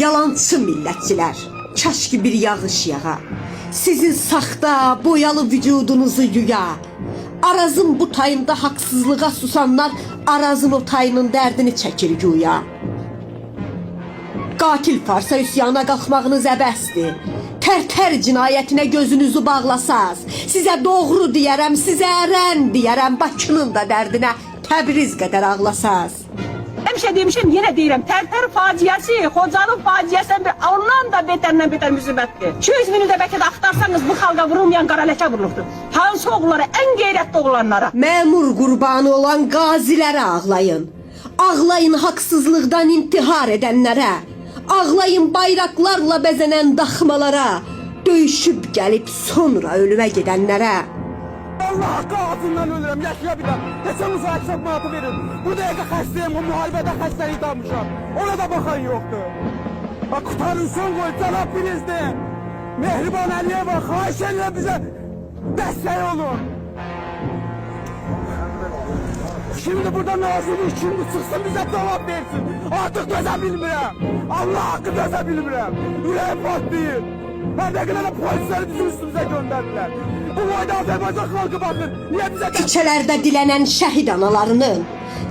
Yalançı millətçilər, kaş ki bir yağış yağa, sizin saxta, boyalı vücudunuzu yuya. Arazın bu tayında haqsızlığa susanlar, Arazın o tayının dərdini çəkir güya. Qatil farsa üsyana qalxmağınız əbəsdir. Tərtər cinayətinə gözünüzü bağlasaz, sizə doğru deyərəm, sizə ərən deyərəm, Bakının da dərdinə Təbriz qədər ağlasaz. Həmişə demişim, yenə deyirəm, Tərtər faciəsi, Xocalı faciəsi ondan da betər müsibətdir. 200 bini də bəlkə də axtarsanız bu xalqa vurulmayan qara ləkə vurulubdur. Hansı oğullara, ən qeyrətli oğlanlara. Məmur qurbanı olan qazilərə ağlayın. Ağlayın haqsızlıqdan intihar edənlərə. Ağlayın bayraqlarla bəzənən daxmalara. Döyüşüb gəlib sonra ölümə gedənlərə. Allah haqqı ağzından ölürəm, yaşayabiləm. Keçən müzakirət manatı verin. Bu dəqiqə xəstəyim, o müharibədə xəstəlik dalmışam. Ona da baxan yoxdur. Qutarın son qoy, cənab prezident. Mehriban Əliyeva, xahiş edirəm bizə dəstək olun. Şimdi burada nazirlik şimdi çıxsın bizə cavab versin. Artıq dözə bilmirəm. Allah haqqı dözə bilmirəm. Ürəyim patlayır. Hər dəqiqə də polisləri bizim üstümüzə göndərdilər. Bu boyda Azərbaycan xalqı baxır. Niyə bizə... Küçələrdə dilənən şəhid analarının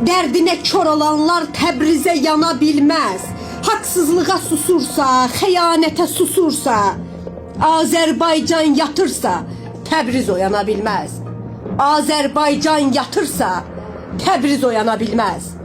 dərdinə kör olanlar Təbrizə yana bilməz. Haqsızlığa susursa, xəyanətə susursa, Azərbaycan yatırsa, Təbriz oyana bilməz. Azərbaycan yatırsa, Təbriz oyana bilməz.